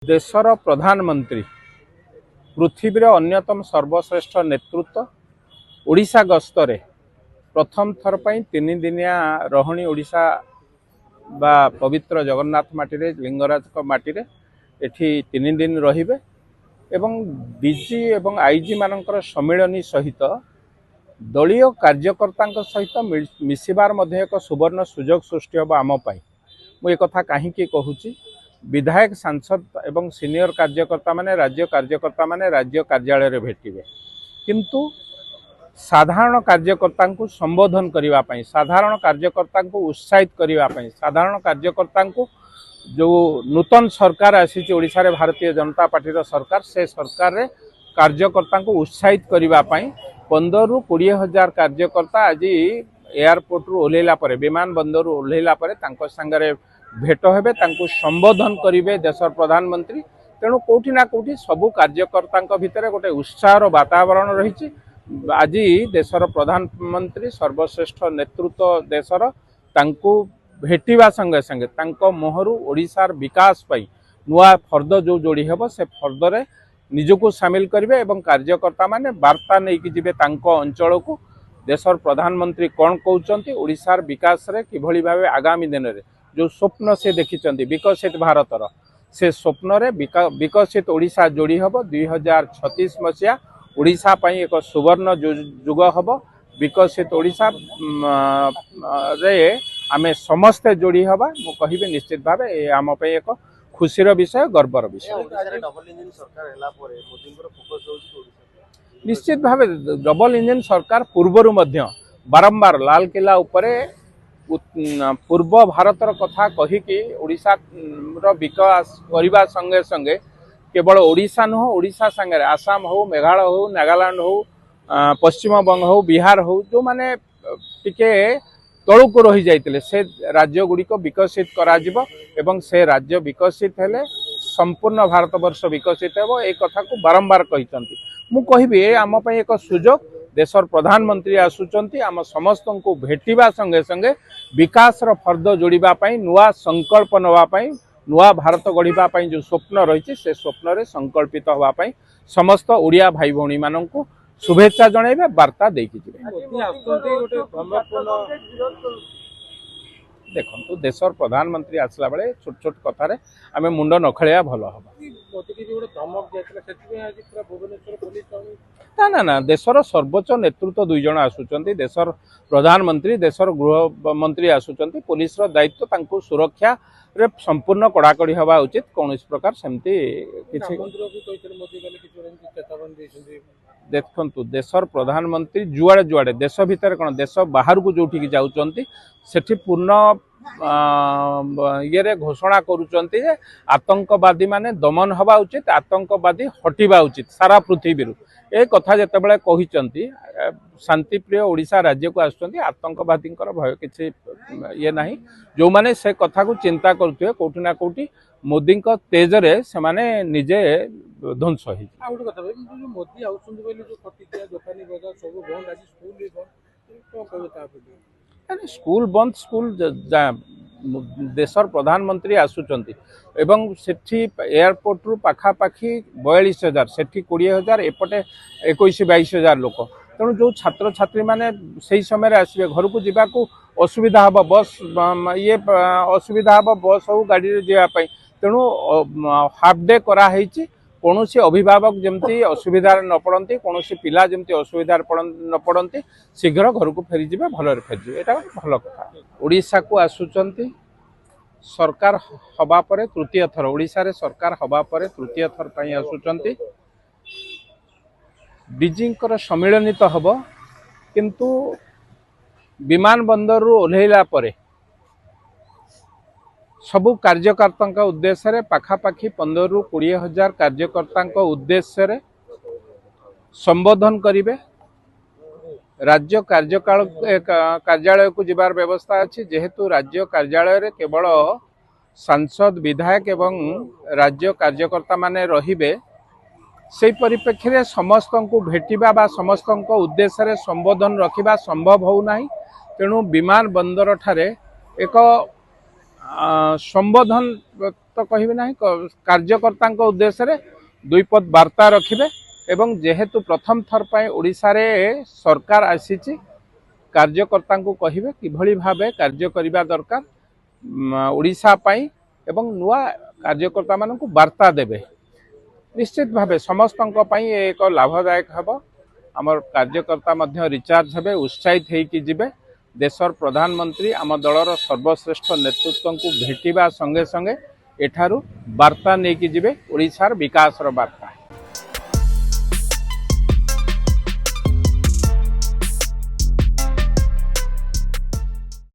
देशर प्रधानमंत्री पृथ्वीर अन्यतम सर्वश्रेष्ठ नेतृत्व ओडिशा गस्तरे प्रथम थर पर 3 दिनिया रहुणी ओडिशा बा पवित्र जगन्नाथ माटी लिंगराज माटी एठी 3 दिन रहिबे एवं डीजी एवं आईजी मानकर सम्मिलनी सहित दलीय कार्यकर्ता सहित मिसिबार मध्य एक सुवर्ण सुजोग सृष्टि हम आम मुझे कथा कहीं कहूँ विधायक सांसद एवं सीनियर कार्यकर्ता माने राज्य कार्यकर्ता माने राज्य कार्यालय भेटिबे किंतु साधारण कार्यकर्ता को संबोधन करने साधारण कार्यकर्ता को उत्साहित करने साधारण कार्यकर्ता को जो नूतन सरकार आसी ओडिशा रे भारतीय जनता पार्टी सरकार से सरकार रे कार्यकर्ता को उत्साहित करने 15 ରୁ 20 हजार कार्यकर्ता आज एयरपोर्ट रु ओल्हेला परे विमान बंदर रु ओल्हेला परे तांको संगरे भेट हेबे तांको संबोधन करिवे देशर प्रधानमंत्री तेणु कोठी ना कोठी सबु कार्यकर्ता भितर गोटे उत्साहर वातावरण रही आज देशर प्रधानमंत्री सर्वश्रेष्ठ नेतृत्व देशर तांको भेटिबा संगे संगे तांको मोहरु ओडिशार विकास पाई नुआ फर्द जो जोड़ी हेबो से फर्द रे निजको सामिल करिवे एवं कार्यकर्ता माने वार्ता नहीं कि जिबे तांको अंचल को देशर प्रधानमंत्री कौन कहउचंती ओडिशार विकास रे किभली भाबे आगामी दिन रे जो स्वप्न से देखिचंती विकसित भारतर से स्वप्न रे विकसित ओडिशा जोड़ी हबो 2036 मसिया ओडिशा पई एक सुवर्ण जुग हबो विकसित ओडिशा रे आमे समस्ते जोड़ी हबा मु कहिबे निश्चित भाबे ए आम पई एक खुशीर विषय गर्वर विषय निश्चित भाव डबल इंजन सरकार पूर्वर बारंबार लाल किला उपरे पूर्व भारतर कथा कहीकि ओडिशा विकास करने संगे संगे केवल ओडिशा नुह ओडिशा संगे आसाम हो मेघालय हो नागालैंड हो पश्चिम बंग हो बिहार हो जो माने टिके तलुक रही जाइतिले से राज्य गुड़िक विकसित करा जिवो एवं से राज्य विकसित हेले संपूर्ण भारत वर्ष विकसित हेबो ए कथा को बारंबार कहितंती मु कहिबे आम पई एक सुजोग देशर प्रधानमंत्री आसुचंती आम समस्त को भेटिबा संगे संगे विकास रो फर्द जोड़िबा पई नुआ संकल्प नवा पई नुआ भारत गढ़िबा पई जो स्वप्न रही से स्वप्न रे संकल्पित होबा पई समस्त ओडिया भाई भौणी माननकु शुभेच्छा जणाइबे वार्ता देकी देखो देशर प्रधानमंत्री आसला बेले छोट छोट कथार आम मुंड नखलिया भल हम ना ना देशर सर्वोच्च नेतृत्व 2 जन आसुचंती देशर प्रधानमंत्री देशर गृह मंत्री आसुचंती पुलिस दायित्व तांको सुरक्षा रे संपूर्ण कड़ाकड़ी हवा उचित कौन प्रकार सेमती देखु देशर प्रधानमंत्री जुआड़े जुआड़े देश भितर कौन देश बाहर को जोठी जाउचंती सेठी पूर्ण ये घोषणा करुचंती जे आतंकवादी माने दमन हवा उचित आतंकवादी हटिबा उचित सारा पृथ्वी ए कथा जेतेबेले कहिचंती शांतिप्रिय ओडिशा राज्य को आसुचंती आतंकवादी भय किसी ये नहीं जो माने से कथा को चिंता करथुए कोठी ना कोठी मोदी तेज रे से माने निजे ध्वंस होई मोदी आउचंती बोली जो खटिया दुकानी बजार सब बंद आज स्कूल भी बंद को कहता आपन स्कूल बंद स्कूल देशर प्रधानमंत्री आसुचंती एवं सेठी एयरपोर्ट रु पाखा पाखी 42,000 सेठी 20,000 एपटे 21-22,000 लोक तेणु जो छात्र छात्री माने सही समय आसबे घर को जीवा को असुविधा हम बस ये असुविधा हम बस हो गाड़ी जावाई तेणु हाफ डे कराई कौन अभिभावक जमती असुविधा न पड़ती कौन पिला जमती असुविधा न पड़ती शीघ्र घर को फेरीजे भल फेरीजे यहाँ भल कथा ओडिशा को आसुचंती सरकार हवा परे तृतीय थर ओडिशा रे सरकार हवा परे तृतीय थर पई आसुचंती डीजी सम्मिलनी तो हम किंतु विमान बंदर रु ओल्हेला परे सबु कार्यकर्ता उद्देश्य रे पाखापाखि 15 ରୁ 20 हजार कार्यकर्ता उद्देश्य रे संबोधन करिवे राज्य कार्यालय को जीवार व्यवस्था अच्छी जेहेतु राज्य कार्यालय रे केवल सांसद विधायक एवं राज्य कार्यकर्ता माने रहिबे से परिप्रेक्षी रे समस्त को भेटिबा बा समस्त को उद्देश्य रे संबोधन रखिबा संभव हो नाही तेणु विमान बंदर ठारे एक संबोधन तो कहबी ना कार्यकर्ता उद्देश्य रे दुईपद वार्ता रखिबे एवं जेहेतु प्रथम थर पर ओडिशा रे सरकार आसीची कार्यकर्ता को कहिबे किभली भाबे कार्य करिबा दरकार ओडिशा पाई एवं नुआ कार्यकर्ता मानक वार्ता देबे निश्चित भावे समस्तों पाई एक लाभदायक हब आमर कार्यकर्ता मध्य रिचार्ज हेबे उत्साहित होइकि जिबे देशर प्रधानमंत्री आम दलर सर्वश्रेष्ठ नेतृत्व को भेटिबा संगे संगे एठारू वार्ता नहीं कि जिबे ओडिशार विकासर वार्ता।